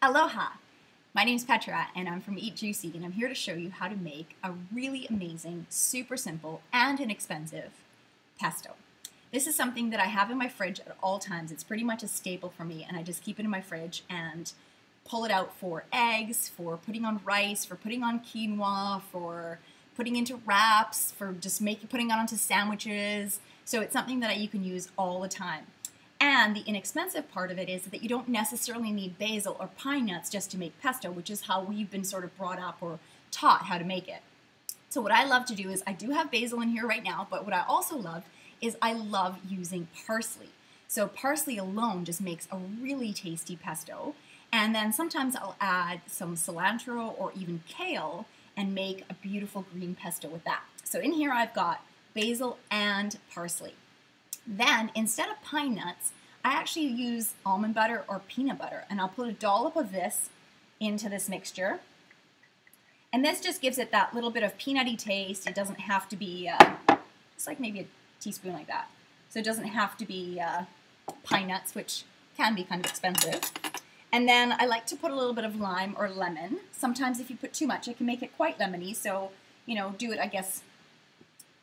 Aloha! My name is Petra and I'm from Eat Juicy and I'm here to show you how to make a really amazing, super simple and inexpensive pesto. This is something that I have in my fridge at all times. It's pretty much a staple for me and I just keep it in my fridge and pull it out for eggs, for putting on rice, for putting on quinoa, for putting into wraps, for just putting it onto sandwiches. So it's something that you can use all the time. And the inexpensive part of it is that you don't necessarily need basil or pine nuts just to make pesto, which is how we've been sort of brought up or taught how to make it. So what I love to do is, I do have basil in here right now, but what I also love is I love using parsley. So parsley alone just makes a really tasty pesto. And then sometimes I'll add some cilantro or even kale and make a beautiful green pesto with that. So in here I've got basil and parsley. Then, instead of pine nuts, I actually use almond butter or peanut butter, and I'll put a dollop of this into this mixture. And this just gives it that little bit of peanutty taste. It doesn't have to be, it's like maybe a teaspoon like that. So it doesn't have to be pine nuts, which can be kind of expensive. And then I like to put a little bit of lime or lemon. Sometimes if you put too much, it can make it quite lemony. So, you know, do it, I guess,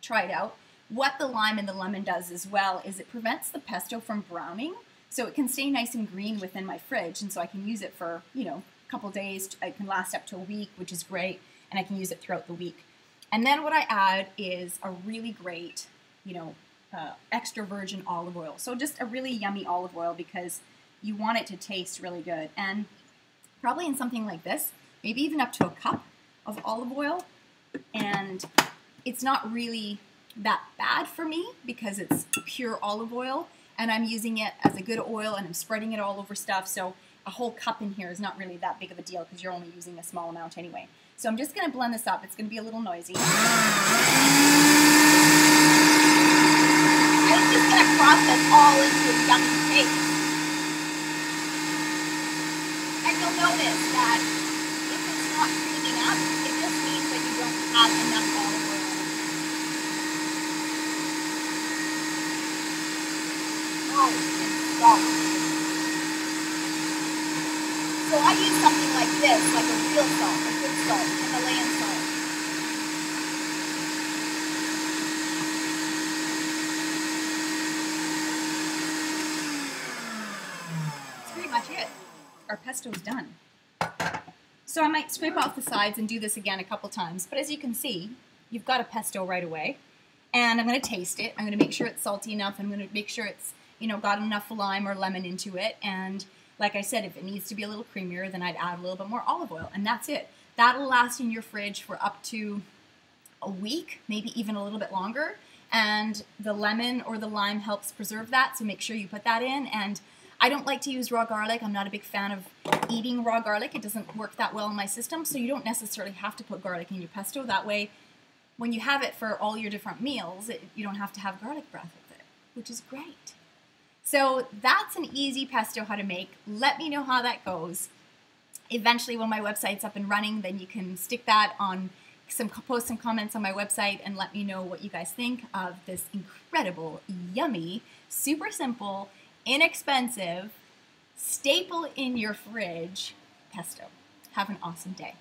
try it out. What the lime and the lemon does as well is it prevents the pesto from browning, so it can stay nice and green within my fridge, and so I can use it for, you know, a couple days. It can last up to a week, which is great, and I can use it throughout the week. And then what I add is a really great, you know, extra virgin olive oil. So just a really yummy olive oil because you want it to taste really good. And probably in something like this, maybe even up to a cup of olive oil, and it's not really that bad for me because it's pure olive oil and I'm using it as a good oil and I'm spreading it all over stuff, so a whole cup in here is not really that big of a deal because you're only using a small amount anyway. So I'm just going to blend this up. It's going to be a little noisy. I'm just going to process all into a yummy paste. And you'll notice that if it's not creaming up, it just means that you don't have enough olive oil. And salt. So I use something like this, like a real salt, a good salt, Himalayan salt. That's pretty much it. Our pesto's done. So I might scrape off the sides and do this again a couple times, but as you can see, you've got a pesto right away. And I'm going to taste it. I'm going to make sure it's salty enough. I'm going to make sure it's, you know, got enough lime or lemon into it. And like I said, if it needs to be a little creamier, then I'd add a little bit more olive oil. And that's it. That'll last in your fridge for up to a week, maybe even a little bit longer. And the lemon or the lime helps preserve that, so make sure you put that in. And I don't like to use raw garlic. I'm not a big fan of eating raw garlic. It doesn't work that well in my system, so you don't necessarily have to put garlic in your pesto. That way, when you have it for all your different meals, you don't have to have garlic breath with it, which is great. So that's an easy pesto how to make. Let me know how that goes. Eventually, when my website's up and running, then you can stick that on post some comments on my website and let me know what you guys think of this incredible, yummy, super simple, inexpensive, staple in your fridge pesto. Have an awesome day.